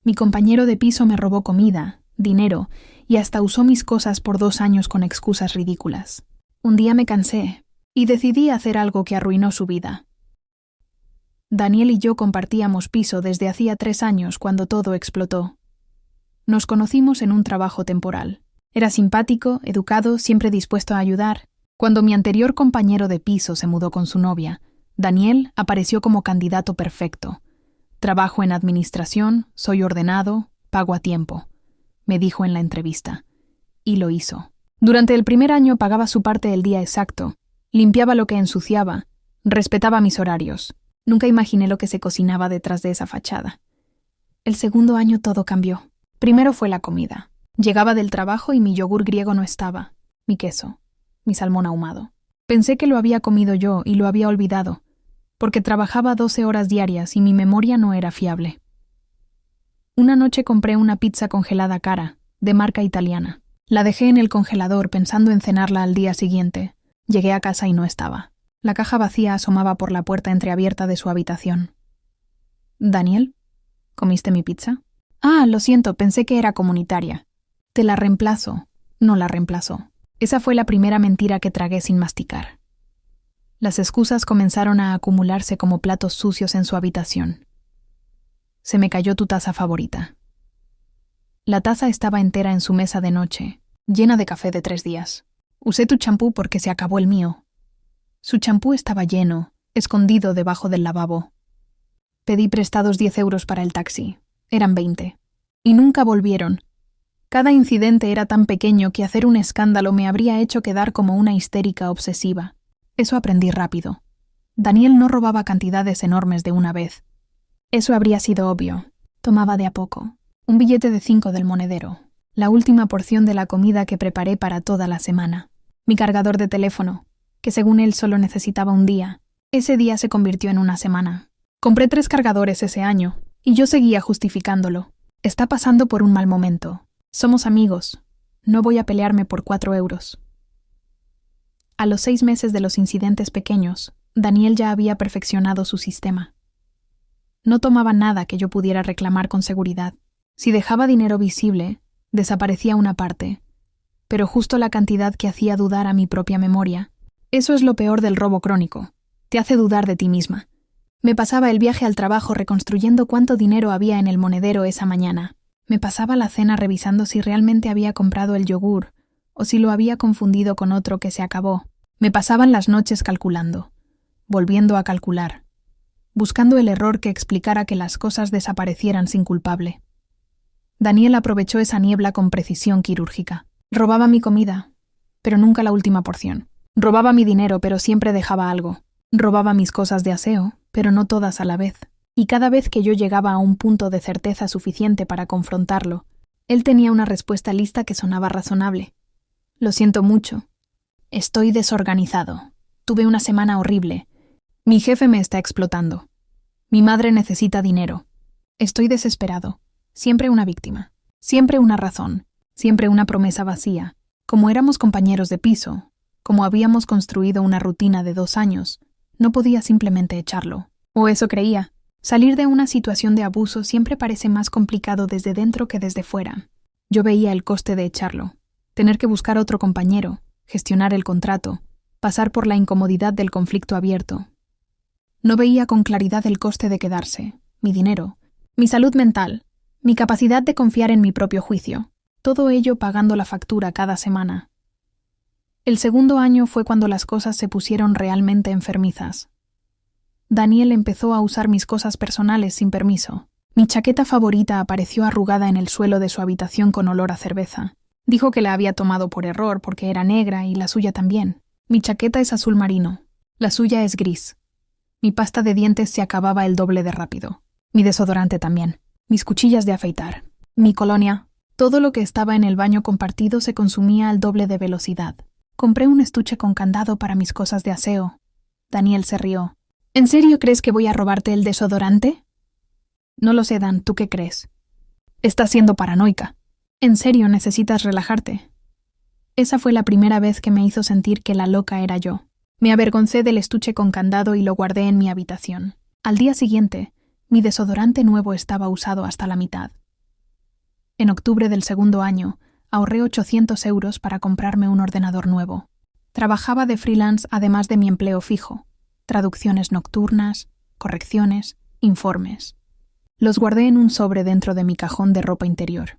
Mi compañero de piso me robó comida, dinero y hasta usó mis cosas por 2 años con excusas ridículas. Un día me cansé y decidí hacer algo que arruinó su vida. Daniel y yo compartíamos piso desde hacía 3 años cuando todo explotó. Nos conocimos en un trabajo temporal. Era simpático, educado, siempre dispuesto a ayudar. Cuando mi anterior compañero de piso se mudó con su novia, Daniel apareció como candidato perfecto. Trabajo en administración, soy ordenado, pago a tiempo, me dijo en la entrevista. Y lo hizo. Durante el primer año pagaba su parte el día exacto, limpiaba lo que ensuciaba, respetaba mis horarios. Nunca imaginé lo que se cocinaba detrás de esa fachada. El segundo año todo cambió. Primero fue la comida. Llegaba del trabajo y mi yogur griego no estaba, mi queso, mi salmón ahumado. Pensé que lo había comido yo y lo había olvidado, porque trabajaba 12 horas diarias y mi memoria no era fiable. Una noche compré una pizza congelada cara, de marca italiana. La dejé en el congelador pensando en cenarla al día siguiente. Llegué a casa y no estaba. La caja vacía asomaba por la puerta entreabierta de su habitación. «¿Daniel? ¿Comiste mi pizza?» «Ah, lo siento, pensé que era comunitaria». «Te la reemplazo». No la reemplazó. Esa fue la primera mentira que tragué sin masticar. Las excusas comenzaron a acumularse como platos sucios en su habitación. «Se me cayó tu taza favorita». La taza estaba entera en su mesa de noche, llena de café de 3 días. «Usé tu champú porque se acabó el mío». Su champú estaba lleno, escondido debajo del lavabo. Pedí prestados 10 euros para el taxi. Eran 20. Y nunca volvieron. Cada incidente era tan pequeño que hacer un escándalo me habría hecho quedar como una histérica obsesiva. Eso aprendí rápido. Daniel no robaba cantidades enormes de una vez. Eso habría sido obvio. Tomaba de a poco. Un billete de 5 del monedero. La última porción de la comida que preparé para toda la semana. Mi cargador de teléfono, que según él solo necesitaba un día. Ese día se convirtió en una semana. Compré 3 cargadores ese año, y yo seguía justificándolo. Está pasando por un mal momento. Somos amigos. No voy a pelearme por 4 euros. A los 6 meses de los incidentes pequeños, Daniel ya había perfeccionado su sistema. No tomaba nada que yo pudiera reclamar con seguridad. Si dejaba dinero visible, desaparecía una parte, pero justo la cantidad que hacía dudar a mi propia memoria. Eso es lo peor del robo crónico. Te hace dudar de ti misma. Me pasaba el viaje al trabajo reconstruyendo cuánto dinero había en el monedero esa mañana. Me pasaba la cena revisando si realmente había comprado el yogur o si lo había confundido con otro que se acabó. Me pasaban las noches calculando, volviendo a calcular, buscando el error que explicara que las cosas desaparecieran sin culpable. Daniel aprovechó esa niebla con precisión quirúrgica. Robaba mi comida, pero nunca la última porción. Robaba mi dinero, pero siempre dejaba algo. Robaba mis cosas de aseo, pero no todas a la vez. Y cada vez que yo llegaba a un punto de certeza suficiente para confrontarlo, él tenía una respuesta lista que sonaba razonable. Lo siento mucho. Estoy desorganizado. Tuve una semana horrible. Mi jefe me está explotando. Mi madre necesita dinero. Estoy desesperado. Siempre una víctima. Siempre una razón. Siempre una promesa vacía. Como éramos compañeros de piso, como habíamos construido una rutina de 2 años, no podía simplemente echarlo. O eso creía. Salir de una situación de abuso siempre parece más complicado desde dentro que desde fuera. Yo veía el coste de echarlo. Tener que buscar otro compañero, gestionar el contrato, pasar por la incomodidad del conflicto abierto. No veía con claridad el coste de quedarse, mi dinero, mi salud mental, mi capacidad de confiar en mi propio juicio. Todo ello pagando la factura cada semana. El segundo año fue cuando las cosas se pusieron realmente enfermizas. Daniel empezó a usar mis cosas personales sin permiso. Mi chaqueta favorita apareció arrugada en el suelo de su habitación con olor a cerveza. Dijo que la había tomado por error porque era negra y la suya también. Mi chaqueta es azul marino. La suya es gris. Mi pasta de dientes se acababa el doble de rápido. Mi desodorante también. Mis cuchillas de afeitar. Mi colonia. Todo lo que estaba en el baño compartido se consumía al doble de velocidad. Compré un estuche con candado para mis cosas de aseo. Daniel se rió. ¿En serio crees que voy a robarte el desodorante? No lo sé, Dan, ¿tú qué crees? Estás siendo paranoica. En serio, necesitas relajarte. Esa fue la primera vez que me hizo sentir que la loca era yo. Me avergoncé del estuche con candado y lo guardé en mi habitación. Al día siguiente, mi desodorante nuevo estaba usado hasta la mitad. En octubre del segundo año, ahorré 800 euros para comprarme un ordenador nuevo. Trabajaba de freelance además de mi empleo fijo, traducciones nocturnas, correcciones, informes. Los guardé en un sobre dentro de mi cajón de ropa interior.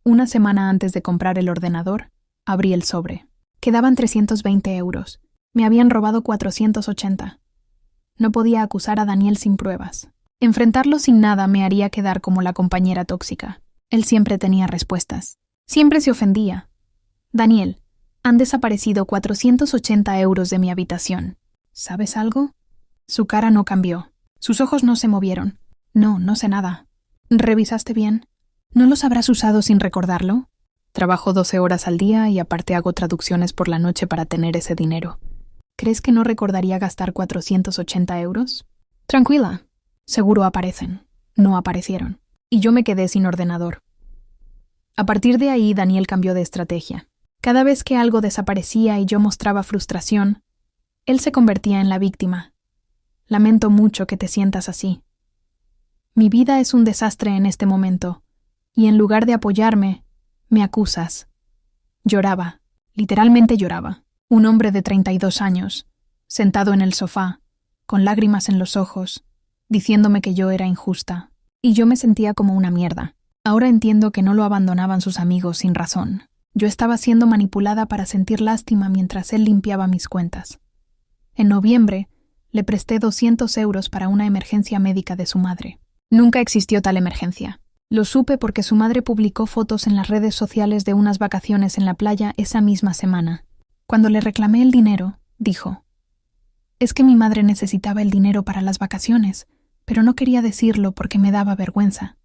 Una semana antes de comprar el ordenador, abrí el sobre. Quedaban 320 euros. Me habían robado 480. No podía acusar a Daniel sin pruebas. Enfrentarlo sin nada me haría quedar como la compañera tóxica. Él siempre tenía respuestas. Siempre se ofendía. Daniel, han desaparecido 480 euros de mi habitación. ¿Sabes algo? Su cara no cambió. Sus ojos no se movieron. No, no sé nada. ¿Revisaste bien? ¿No los habrás usado sin recordarlo? Trabajo 12 horas al día y aparte hago traducciones por la noche para tener ese dinero. ¿Crees que no recordaría gastar 480 euros? Tranquila. Seguro aparecen. No aparecieron. Y yo me quedé sin ordenador. A partir de ahí, Daniel cambió de estrategia. Cada vez que algo desaparecía y yo mostraba frustración, él se convertía en la víctima. Lamento mucho que te sientas así. Mi vida es un desastre en este momento, y en lugar de apoyarme, me acusas. Lloraba, literalmente lloraba. Un hombre de 32 años, sentado en el sofá, con lágrimas en los ojos, diciéndome que yo era injusta, y yo me sentía como una mierda. Ahora entiendo que no lo abandonaban sus amigos sin razón. Yo estaba siendo manipulada para sentir lástima mientras él limpiaba mis cuentas. En noviembre, le presté 200 euros para una emergencia médica de su madre. Nunca existió tal emergencia. Lo supe porque su madre publicó fotos en las redes sociales de unas vacaciones en la playa esa misma semana. Cuando le reclamé el dinero, dijo: «Es que mi madre necesitaba el dinero para las vacaciones, pero no quería decirlo porque me daba vergüenza».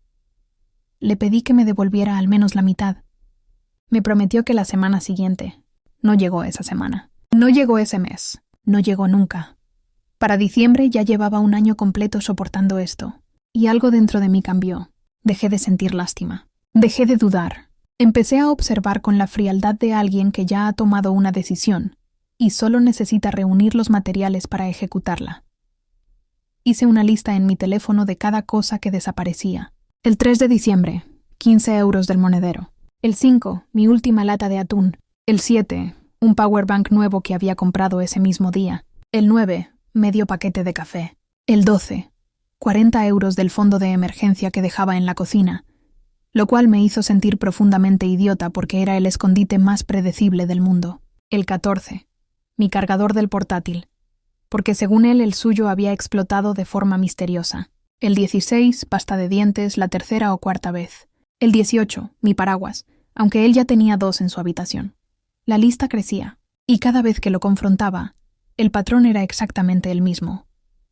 Le pedí que me devolviera al menos la mitad. Me prometió que la semana siguiente. No llegó esa semana. No llegó ese mes. No llegó nunca. Para diciembre ya llevaba un año completo soportando esto. Y algo dentro de mí cambió. Dejé de sentir lástima. Dejé de dudar. Empecé a observar con la frialdad de alguien que ya ha tomado una decisión y solo necesita reunir los materiales para ejecutarla. Hice una lista en mi teléfono de cada cosa que desaparecía. El 3 de diciembre, 15 euros del monedero. El 5, mi última lata de atún. El 7, un powerbank nuevo que había comprado ese mismo día. El 9, medio paquete de café. El 12, 40 euros del fondo de emergencia que dejaba en la cocina, lo cual me hizo sentir profundamente idiota porque era el escondite más predecible del mundo. El 14, mi cargador del portátil, porque según él el suyo había explotado de forma misteriosa. El 16, pasta de dientes la tercera o cuarta vez. El 18, mi paraguas, aunque él ya tenía 2 en su habitación. La lista crecía, y cada vez que lo confrontaba, el patrón era exactamente el mismo.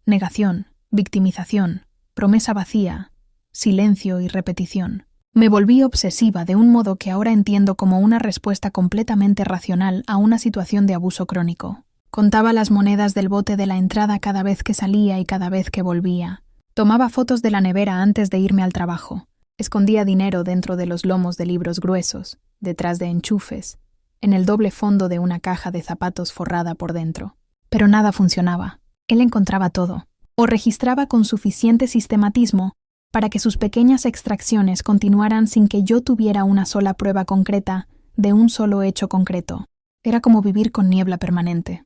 Negación, victimización, promesa vacía, silencio y repetición. Me volví obsesiva de un modo que ahora entiendo como una respuesta completamente racional a una situación de abuso crónico. Contaba las monedas del bote de la entrada cada vez que salía y cada vez que volvía. Tomaba fotos de la nevera antes de irme al trabajo. Escondía dinero dentro de los lomos de libros gruesos, detrás de enchufes, en el doble fondo de una caja de zapatos forrada por dentro. Pero nada funcionaba. Él encontraba todo, o registraba con suficiente sistematismo para que sus pequeñas extracciones continuaran sin que yo tuviera una sola prueba concreta de un solo hecho concreto. Era como vivir con niebla permanente.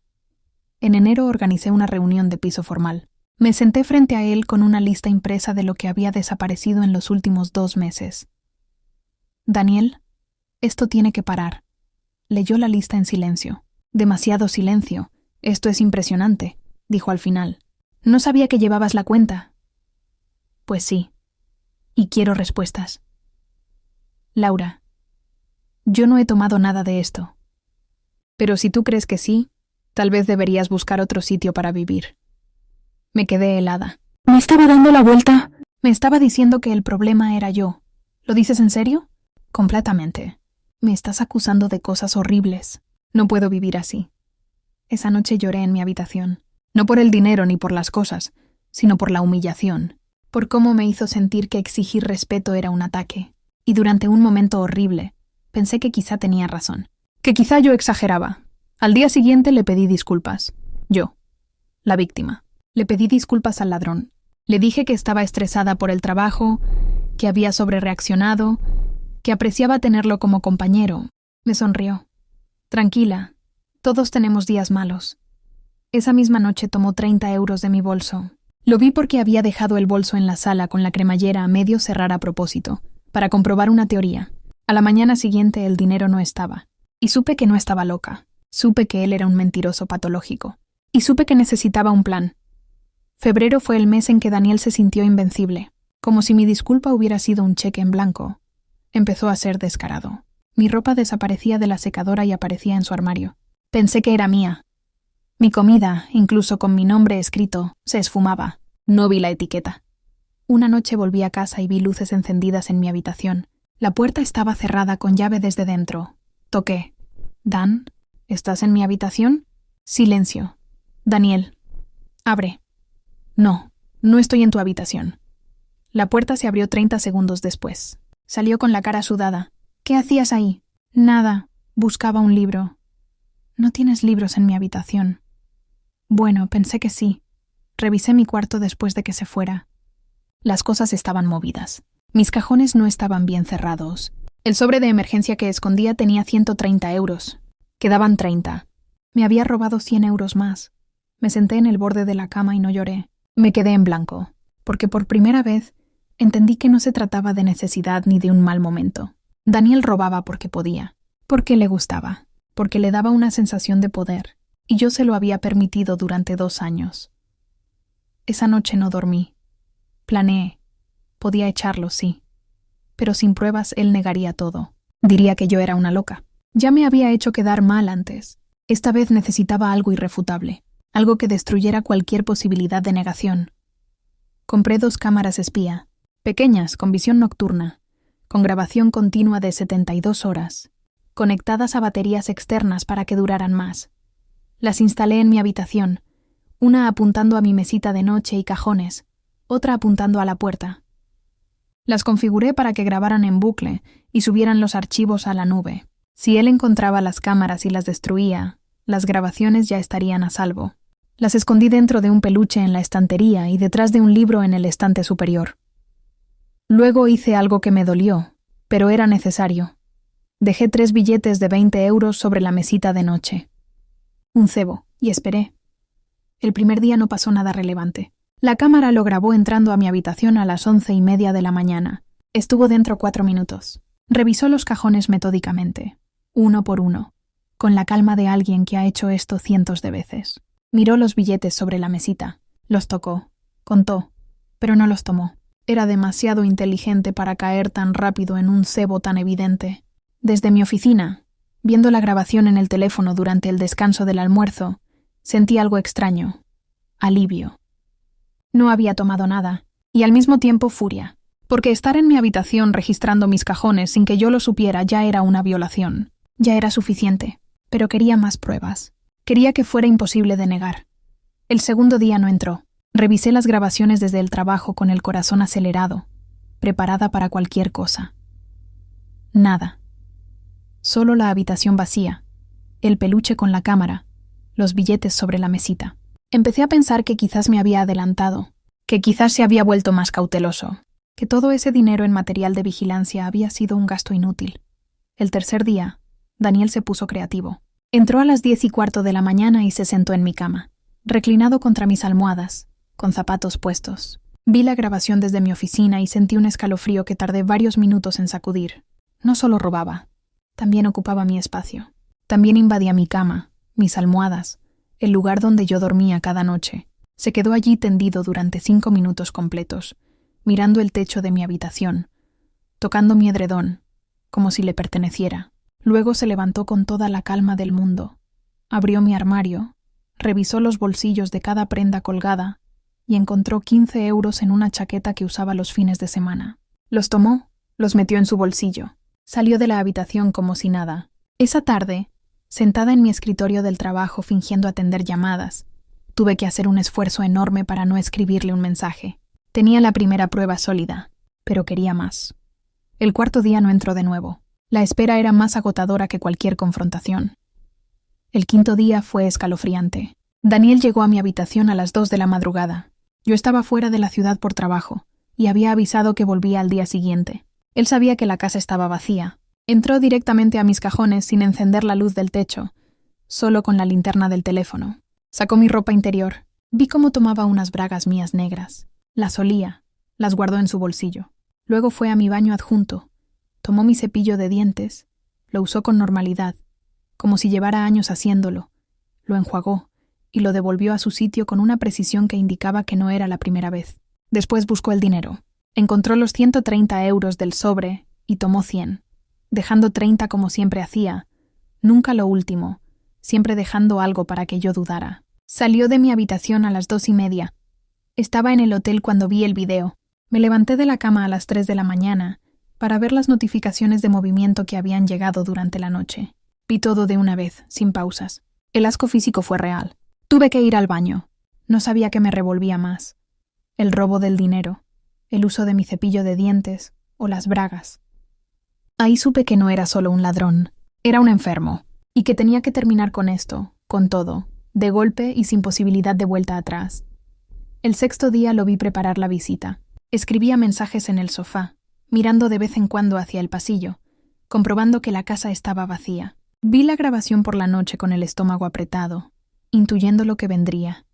En enero organicé una reunión de piso formal. Me senté frente a él con una lista impresa de lo que había desaparecido en los últimos 2 meses. «Daniel, esto tiene que parar». Leyó la lista en silencio. «Demasiado silencio. Esto es impresionante», dijo al final. «No sabía que llevabas la cuenta». «Pues sí. Y quiero respuestas». «Laura, yo no he tomado nada de esto. Pero si tú crees que sí, tal vez deberías buscar otro sitio para vivir». Me quedé helada. ¿Me estaba dando la vuelta? Me estaba diciendo que el problema era yo. ¿Lo dices en serio? Completamente. Me estás acusando de cosas horribles. No puedo vivir así. Esa noche lloré en mi habitación. No por el dinero ni por las cosas, sino por la humillación. Por cómo me hizo sentir que exigir respeto era un ataque. Y durante un momento horrible, pensé que quizá tenía razón. Que quizá yo exageraba. Al día siguiente le pedí disculpas. Yo, la víctima. Le pedí disculpas al ladrón. Le dije que estaba estresada por el trabajo, que había sobrereaccionado, que apreciaba tenerlo como compañero, me sonrió. Tranquila, todos tenemos días malos. Esa misma noche tomó 30 euros de mi bolso. Lo vi porque había dejado el bolso en la sala con la cremallera a medio cerrar a propósito, para comprobar una teoría. A la mañana siguiente el dinero no estaba. Y supe que no estaba loca. Supe que él era un mentiroso patológico. Y supe que necesitaba un plan. Febrero fue el mes en que Daniel se sintió invencible, como si mi disculpa hubiera sido un cheque en blanco. Empezó a ser descarado. Mi ropa desaparecía de la secadora y aparecía en su armario. Pensé que era mía. Mi comida, incluso con mi nombre escrito, se esfumaba. No vi la etiqueta. Una noche volví a casa y vi luces encendidas en mi habitación. La puerta estaba cerrada con llave desde dentro. Toqué. «Dan, ¿estás en mi habitación?» Silencio. «Daniel, abre». «No, no estoy en tu habitación». La puerta se abrió 30 segundos después. Salió con la cara sudada. «¿Qué hacías ahí?» «Nada, buscaba un libro». «No tienes libros en mi habitación». Bueno, pensé que sí. Revisé mi cuarto después de que se fuera. Las cosas estaban movidas. Mis cajones no estaban bien cerrados. El sobre de emergencia que escondía tenía 130 euros. Quedaban 30. Me había robado 100 euros más. Me senté en el borde de la cama y no lloré. Me quedé en blanco, porque por primera vez entendí que no se trataba de necesidad ni de un mal momento. Daniel robaba porque podía, porque le gustaba, porque le daba una sensación de poder. Y yo se lo había permitido durante 2 años. Esa noche no dormí. Planeé. Podía echarlo, sí. Pero sin pruebas él negaría todo. Diría que yo era una loca. Ya me había hecho quedar mal antes. Esta vez necesitaba algo irrefutable. Algo que destruyera cualquier posibilidad de negación. Compré 2 cámaras espía. Pequeñas, con visión nocturna. Con grabación continua de 72 horas. Conectadas a baterías externas para que duraran más. Las instalé en mi habitación, una apuntando a mi mesita de noche y cajones, otra apuntando a la puerta. Las configuré para que grabaran en bucle y subieran los archivos a la nube. Si él encontraba las cámaras y las destruía, las grabaciones ya estarían a salvo. Las escondí dentro de un peluche en la estantería y detrás de un libro en el estante superior. Luego hice algo que me dolió, pero era necesario. Dejé 3 billetes de 20 euros sobre la mesita de noche. Un cebo, y esperé. El primer día no pasó nada relevante. La cámara lo grabó entrando a mi habitación a las 11:30 de la mañana. Estuvo dentro 4 minutos. Revisó los cajones metódicamente, uno por uno, con la calma de alguien que ha hecho esto cientos de veces. Miró los billetes sobre la mesita, los tocó, contó, pero no los tomó. Era demasiado inteligente para caer tan rápido en un cebo tan evidente. Desde mi oficina, viendo la grabación en el teléfono durante el descanso del almuerzo, sentí algo extraño. Alivio. No había tomado nada, y al mismo tiempo furia, porque estar en mi habitación registrando mis cajones sin que yo lo supiera ya era una violación. Ya era suficiente, pero quería más pruebas. Quería que fuera imposible de negar. El segundo día no entró. Revisé las grabaciones desde el trabajo con el corazón acelerado, preparada para cualquier cosa. Nada. Solo la habitación vacía, el peluche con la cámara, los billetes sobre la mesita. Empecé a pensar que quizás me había adelantado, que quizás se había vuelto más cauteloso, que todo ese dinero en material de vigilancia había sido un gasto inútil. El tercer día, Daniel se puso creativo. Entró a las 10:15 de la mañana y se sentó en mi cama, reclinado contra mis almohadas, con zapatos puestos. Vi la grabación desde mi oficina y sentí un escalofrío que tardé varios minutos en sacudir. No solo robaba, también ocupaba mi espacio. También invadía mi cama, mis almohadas, el lugar donde yo dormía cada noche. Se quedó allí tendido durante 5 minutos completos, mirando el techo de mi habitación, tocando mi edredón, como si le perteneciera. Luego se levantó con toda la calma del mundo, abrió mi armario, revisó los bolsillos de cada prenda colgada y encontró 15 euros en una chaqueta que usaba los fines de semana. Los tomó, los metió en su bolsillo. Salió de la habitación como si nada. Esa tarde, sentada en mi escritorio del trabajo fingiendo atender llamadas, tuve que hacer un esfuerzo enorme para no escribirle un mensaje. Tenía la primera prueba sólida, pero quería más. El cuarto día no entró de nuevo. La espera era más agotadora que cualquier confrontación. El quinto día fue escalofriante. Daniel llegó a mi habitación a las 2 de la madrugada. Yo estaba fuera de la ciudad por trabajo y había avisado que volvía al día siguiente. Él sabía que la casa estaba vacía. Entró directamente a mis cajones sin encender la luz del techo, solo con la linterna del teléfono. Sacó mi ropa interior. Vi cómo tomaba unas bragas mías negras. Las olía, las guardó en su bolsillo. Luego fue a mi baño adjunto. Tomó mi cepillo de dientes, lo usó con normalidad, como si llevara años haciéndolo. Lo enjuagó y lo devolvió a su sitio con una precisión que indicaba que no era la primera vez. Después buscó el dinero. Encontró los 130 euros del sobre y tomó 100, dejando 30 como siempre hacía, nunca lo último, siempre dejando algo para que yo dudara. Salió de mi habitación a las 2:30. Estaba en el hotel cuando vi el video. Me levanté de la cama a las 3 de la mañana para ver las notificaciones de movimiento que habían llegado durante la noche. Vi todo de una vez, sin pausas. El asco físico fue real. Tuve que ir al baño. No sabía qué me revolvía más. El robo del dinero, el uso de mi cepillo de dientes o las bragas. Ahí supe que no era solo un ladrón, era un enfermo, y que tenía que terminar con esto, con todo, de golpe y sin posibilidad de vuelta atrás. El sexto día lo vi preparar la visita. Escribía mensajes en el sofá, mirando de vez en cuando hacia el pasillo, comprobando que la casa estaba vacía. Vi la grabación por la noche con el estómago apretado, intuyendo lo que vendría.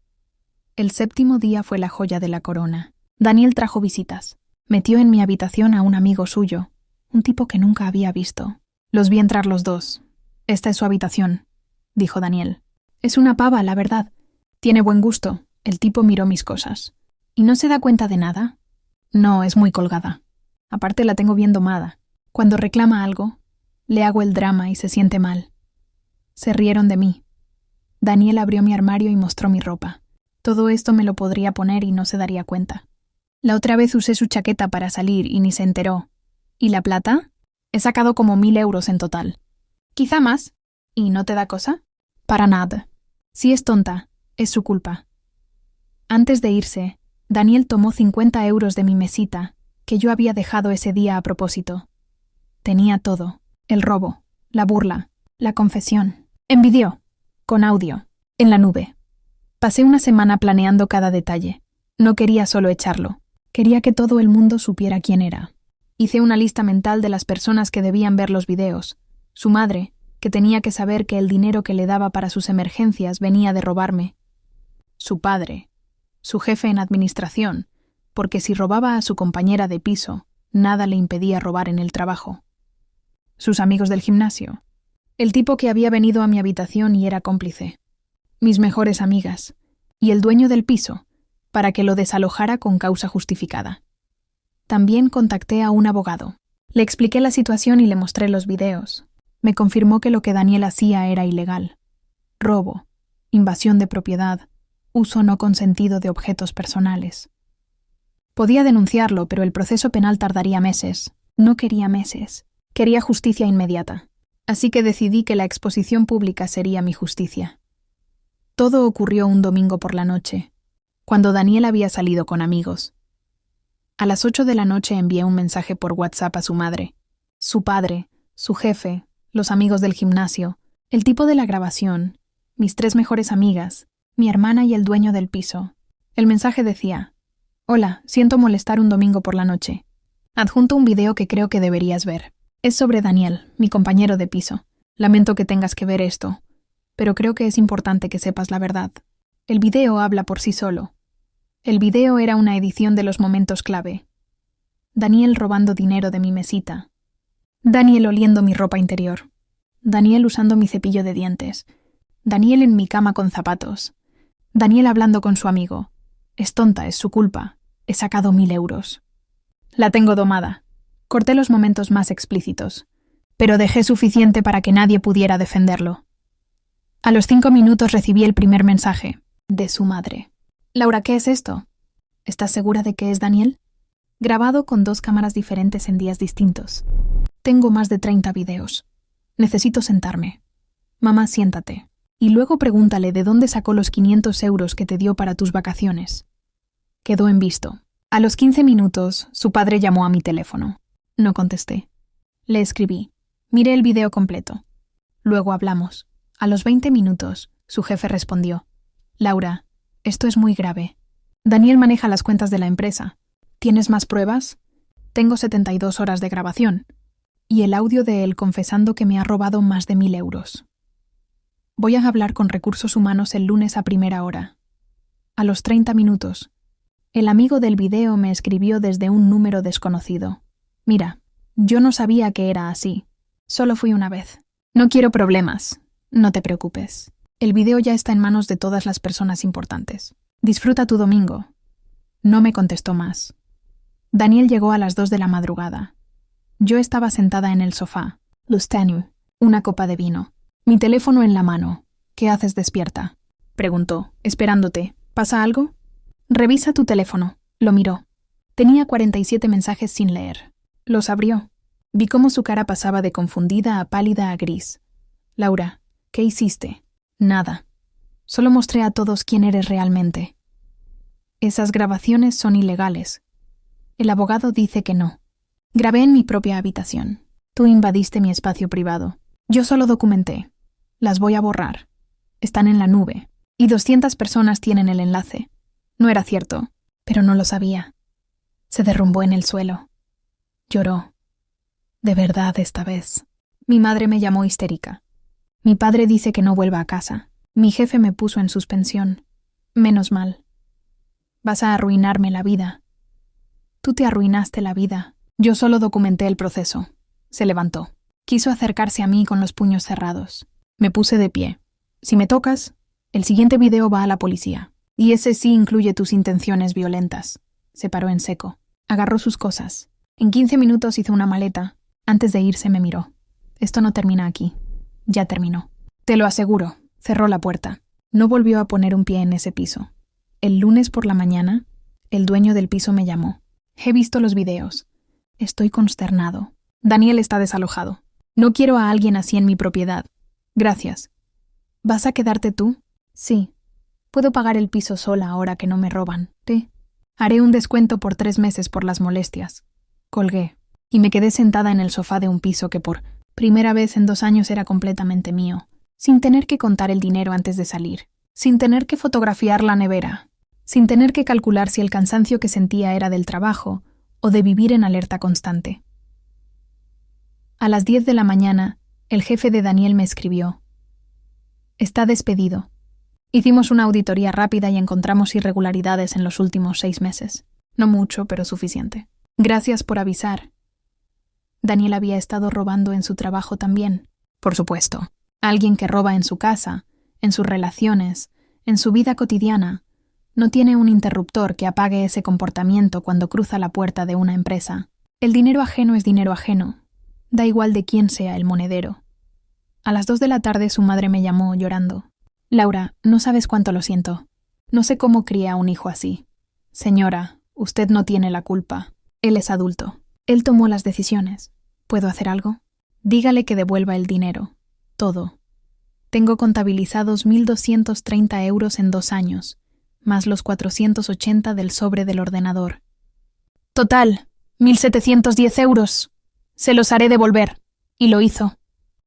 El séptimo día fue la joya de la corona. Daniel trajo visitas. Metió en mi habitación a un amigo suyo, un tipo que nunca había visto. Los vi entrar los dos. «Esta es su habitación», dijo Daniel. «Es una pava, la verdad. Tiene buen gusto». El tipo miró mis cosas. «¿Y no se da cuenta de nada?» «No, es muy colgada. Aparte la tengo bien domada. Cuando reclama algo, le hago el drama y se siente mal». Se rieron de mí. Daniel abrió mi armario y mostró mi ropa. Todo esto me lo podría poner y no se daría cuenta. La otra vez usé su chaqueta para salir y ni se enteró. ¿Y la plata? He sacado como 1.000 euros en total. Quizá más. ¿Y no te da cosa? Para nada. Si es tonta, es su culpa. Antes de irse, Daniel tomó 50 euros de mi mesita, que yo había dejado ese día a propósito. Tenía todo. El robo, la burla, la confesión. Envidió. Con audio. En la nube. Pasé una semana planeando cada detalle. No quería solo echarlo. Quería que todo el mundo supiera quién era. Hice una lista mental de las personas que debían ver los videos. Su madre, que tenía que saber que el dinero que le daba para sus emergencias venía de robarme. Su padre. Su jefe en administración, porque si robaba a su compañera de piso, nada le impedía robar en el trabajo. Sus amigos del gimnasio. El tipo que había venido a mi habitación y era cómplice. Mis mejores amigas. Y el dueño del piso, para que lo desalojara con causa justificada. También contacté a un abogado. Le expliqué la situación y le mostré los videos. Me confirmó que lo que Daniel hacía era ilegal. Robo, invasión de propiedad, uso no consentido de objetos personales. Podía denunciarlo, pero el proceso penal tardaría meses. No quería meses. Quería justicia inmediata. Así que decidí que la exposición pública sería mi justicia. Todo ocurrió un domingo por la noche, cuando Daniel había salido con amigos. A las 8 de la noche envié un mensaje por WhatsApp a su madre, su padre, su jefe, los amigos del gimnasio, el tipo de la grabación, mis 3 mejores amigas, mi hermana y el dueño del piso. El mensaje decía: «Hola, siento molestar un domingo por la noche. Adjunto un video que creo que deberías ver. Es sobre Daniel, mi compañero de piso. Lamento que tengas que ver esto, pero creo que es importante que sepas la verdad. El video habla por sí solo». El video era una edición de los momentos clave. Daniel robando dinero de mi mesita. Daniel oliendo mi ropa interior. Daniel usando mi cepillo de dientes. Daniel en mi cama con zapatos. Daniel hablando con su amigo. Es tonta, es su culpa. He sacado 1.000 euros. La tengo domada. Corté los momentos más explícitos, pero dejé suficiente para que nadie pudiera defenderlo. A los 5 minutos recibí el primer mensaje, de su madre. «Laura, ¿qué es esto? ¿Estás segura de que es Daniel?» Grabado con 2 cámaras diferentes en días distintos. Tengo más de 30 videos. Necesito sentarme. Mamá, siéntate. Y luego pregúntale de dónde sacó los 500 euros que te dio para tus vacaciones. Quedó en visto. A los 15 minutos, su padre llamó a mi teléfono. No contesté. Le escribí. Miré el video completo. Luego hablamos. A los 20 minutos, su jefe respondió. «Laura, esto es muy grave. Daniel maneja las cuentas de la empresa. ¿Tienes más pruebas?» Tengo 72 horas de grabación y el audio de él confesando que me ha robado más de 1.000 euros. Voy a hablar con Recursos Humanos el lunes a primera hora. A los 30 minutos, el amigo del video me escribió desde un número desconocido. Mira, yo no sabía que era así. Solo fui una vez. No quiero problemas. No te preocupes. El video ya está en manos de todas las personas importantes. Disfruta tu domingo. No me contestó más. Daniel llegó a las 2 de la madrugada. Yo estaba sentada en el sofá, Lustanu, una copa de vino. Mi teléfono en la mano. ¿Qué haces despierta?, preguntó, esperándote. ¿Pasa algo? Revisa tu teléfono. Lo miró. Tenía 47 mensajes sin leer. Los abrió. Vi cómo su cara pasaba de confundida a pálida a gris. Laura, ¿qué hiciste? Nada. Solo mostré a todos quién eres realmente. Esas grabaciones son ilegales. El abogado dice que no. Grabé en mi propia habitación. Tú invadiste mi espacio privado. Yo solo documenté. Las voy a borrar. Están en la nube. Y 200 personas tienen el enlace. No era cierto, pero no lo sabía. Se derrumbó en el suelo. Lloró. De verdad esta vez. Mi madre me llamó histérica. Mi padre dice que no vuelva a casa. Mi jefe me puso en suspensión. Menos mal. Vas a arruinarme la vida. Tú te arruinaste la vida. Yo solo documenté el proceso. Se levantó. Quiso acercarse a mí con los puños cerrados. Me puse de pie. Si me tocas, el siguiente video va a la policía. Y ese sí incluye tus intenciones violentas. Se paró en seco. Agarró sus cosas. En 15 minutos hizo una maleta. Antes de irse me miró. Esto no termina aquí. Ya terminó. Te lo aseguro. Cerró la puerta. No volvió a poner un pie en ese piso. El lunes por la mañana, el dueño del piso me llamó. He visto los videos. Estoy consternado. Daniel está desalojado. No quiero a alguien así en mi propiedad. Gracias. ¿Vas a quedarte tú? Sí. Puedo pagar el piso sola ahora que no me roban. ¿Sí? Haré un descuento por 3 meses por las molestias. Colgué, y me quedé sentada en el sofá de un piso que por primera vez en 2 años era completamente mío, sin tener que contar el dinero antes de salir, sin tener que fotografiar la nevera, sin tener que calcular si el cansancio que sentía era del trabajo o de vivir en alerta constante. A las 10 de la mañana, el jefe de Daniel me escribió. Está despedido. Hicimos una auditoría rápida y encontramos irregularidades en los últimos 6 meses. No mucho, pero suficiente. Gracias por avisar. Daniel había estado robando en su trabajo también. Por supuesto. Alguien que roba en su casa, en sus relaciones, en su vida cotidiana, no tiene un interruptor que apague ese comportamiento cuando cruza la puerta de una empresa. El dinero ajeno es dinero ajeno. Da igual de quién sea el monedero. A las 2 de la tarde su madre me llamó llorando. Laura, no sabes cuánto lo siento. No sé cómo cría a un hijo así. Señora, usted no tiene la culpa. Él es adulto. Él tomó las decisiones. ¿Puedo hacer algo? Dígale que devuelva el dinero. Todo. Tengo contabilizados 1.230 euros en 2 años, más los 480 del sobre del ordenador. Total, 1.710 euros. Se los haré devolver. Y lo hizo.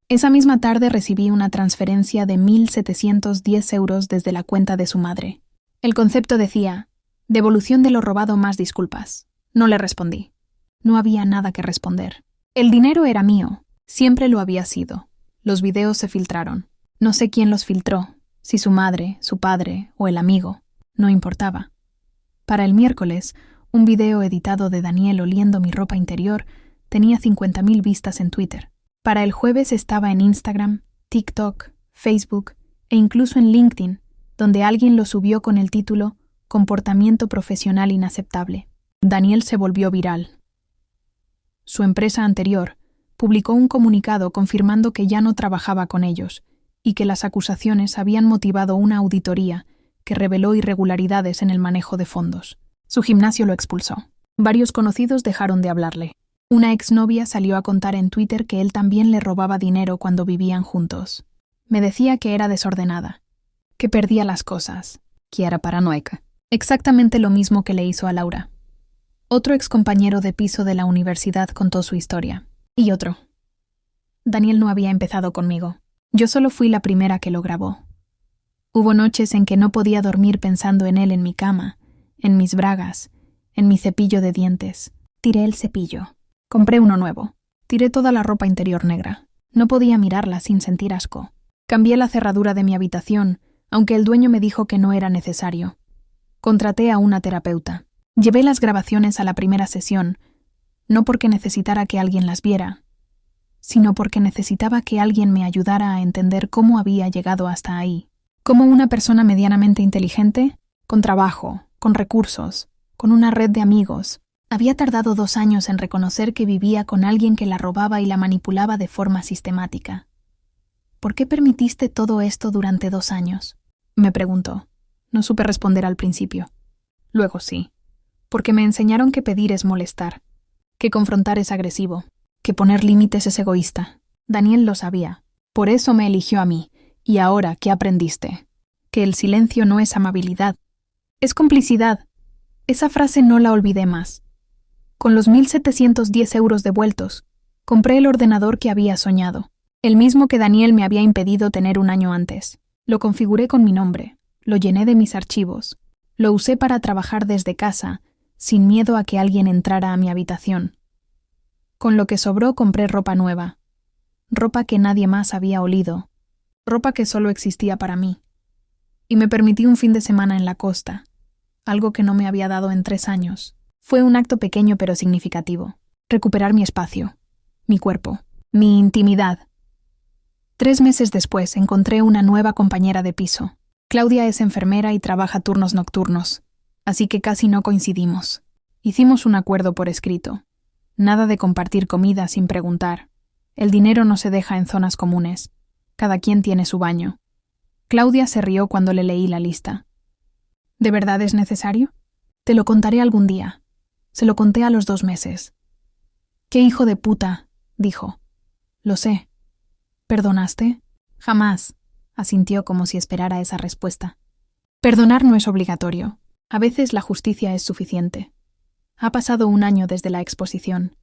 Esa misma tarde recibí una transferencia de 1.710 euros desde la cuenta de su madre. El concepto decía, devolución de lo robado más disculpas. No le respondí. No había nada que responder. El dinero era mío. Siempre lo había sido. Los videos se filtraron. No sé quién los filtró, si su madre, su padre o el amigo. No importaba. Para el miércoles, un video editado de Daniel oliendo mi ropa interior tenía 50.000 vistas en Twitter. Para el jueves estaba en Instagram, TikTok, Facebook e incluso en LinkedIn, donde alguien lo subió con el título Comportamiento profesional inaceptable. Daniel se volvió viral. Su empresa anterior publicó un comunicado confirmando que ya no trabajaba con ellos y que las acusaciones habían motivado una auditoría que reveló irregularidades en el manejo de fondos. Su gimnasio lo expulsó. Varios conocidos dejaron de hablarle. Una exnovia salió a contar en Twitter que él también le robaba dinero cuando vivían juntos. Me decía que era desordenada, que perdía las cosas, que era paranoica. Exactamente lo mismo que le hizo a Laura. Otro excompañero de piso de la universidad contó su historia. Y otro. Daniel no había empezado conmigo. Yo solo fui la primera que lo grabó. Hubo noches en que no podía dormir pensando en él en mi cama, en mis bragas, en mi cepillo de dientes. Tiré el cepillo. Compré uno nuevo. Tiré toda la ropa interior negra. No podía mirarla sin sentir asco. Cambié la cerradura de mi habitación, aunque el dueño me dijo que no era necesario. Contraté a una terapeuta. Llevé las grabaciones a la primera sesión, no porque necesitara que alguien las viera, sino porque necesitaba que alguien me ayudara a entender cómo había llegado hasta ahí. Como una persona medianamente inteligente, con trabajo, con recursos, con una red de amigos, había tardado 2 años en reconocer que vivía con alguien que la robaba y la manipulaba de forma sistemática. ¿Por qué permitiste todo esto durante 2 años? Me preguntó. No supe responder al principio. Luego sí, porque me enseñaron que pedir es molestar, que confrontar es agresivo, que poner límites es egoísta. Daniel lo sabía. Por eso me eligió a mí. ¿Y ahora qué aprendiste? Que el silencio no es amabilidad. Es complicidad. Esa frase no la olvidé más. Con los 1.710 euros devueltos, compré el ordenador que había soñado, el mismo que Daniel me había impedido tener 1 año antes. Lo configuré con mi nombre, lo llené de mis archivos, lo usé para trabajar desde casa, sin miedo a que alguien entrara a mi habitación. Con lo que sobró compré ropa nueva, ropa que nadie más había olido, ropa que solo existía para mí. Y me permití un fin de semana en la costa, algo que no me había dado en 3 años. Fue un acto pequeño pero significativo. Recuperar mi espacio, mi cuerpo, mi intimidad. 3 meses después encontré una nueva compañera de piso. Claudia es enfermera y trabaja turnos nocturnos, así que casi no coincidimos. Hicimos un acuerdo por escrito. Nada de compartir comida sin preguntar. El dinero no se deja en zonas comunes. Cada quien tiene su baño. Claudia se rió cuando le leí la lista. ¿De verdad es necesario? Te lo contaré algún día. Se lo conté a los 2 meses. «¡Qué hijo de puta!», dijo. «Lo sé». «¿Perdonaste?» «Jamás», asintió como si esperara esa respuesta. Perdonar no es obligatorio. A veces la justicia es suficiente. Ha pasado 1 año desde la exposición.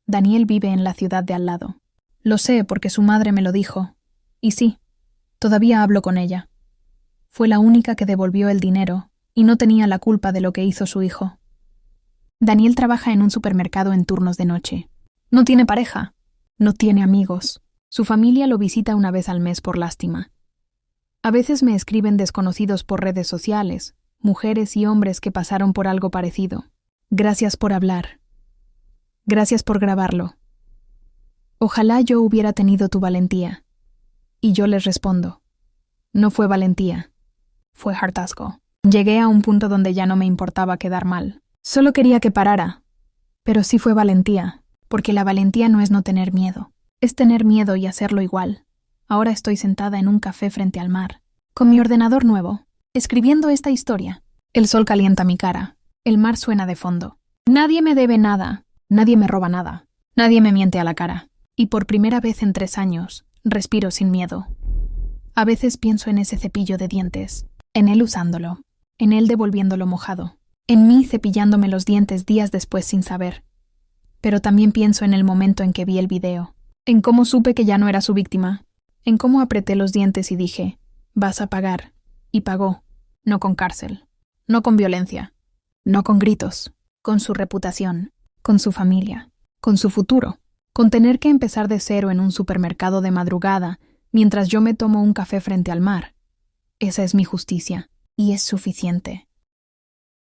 Daniel vive en la ciudad de al lado. Lo sé porque su madre me lo dijo. Y sí, todavía hablo con ella. Fue la única que devolvió el dinero y no tenía la culpa de lo que hizo su hijo. Daniel trabaja en un supermercado en turnos de noche. No tiene pareja. No tiene amigos. Su familia lo visita 1 vez al mes por lástima. A veces me escriben desconocidos por redes sociales, mujeres y hombres que pasaron por algo parecido. Gracias por hablar. Gracias por grabarlo. Ojalá yo hubiera tenido tu valentía. Y yo les respondo. No fue valentía. Fue hartazgo. Llegué a un punto donde ya no me importaba quedar mal. Solo quería que parara. Pero sí fue valentía, porque la valentía no es no tener miedo. Es tener miedo y hacerlo igual. Ahora estoy sentada en un café frente al mar, con mi ordenador nuevo, escribiendo esta historia. El sol calienta mi cara. El mar suena de fondo. Nadie me debe nada. Nadie me roba nada. Nadie me miente a la cara. Y por primera vez en 3 años, respiro sin miedo. A veces pienso en ese cepillo de dientes, en él usándolo, en él devolviéndolo mojado, en mí cepillándome los dientes días después sin saber. Pero también pienso en el momento en que vi el video, en cómo supe que ya no era su víctima, en cómo apreté los dientes y dije, vas a pagar. Y pagó, no con cárcel, no con violencia, no con gritos, con su reputación, con su familia, con su futuro, con tener que empezar de cero en un supermercado de madrugada mientras yo me tomo un café frente al mar. Esa es mi justicia, y es suficiente.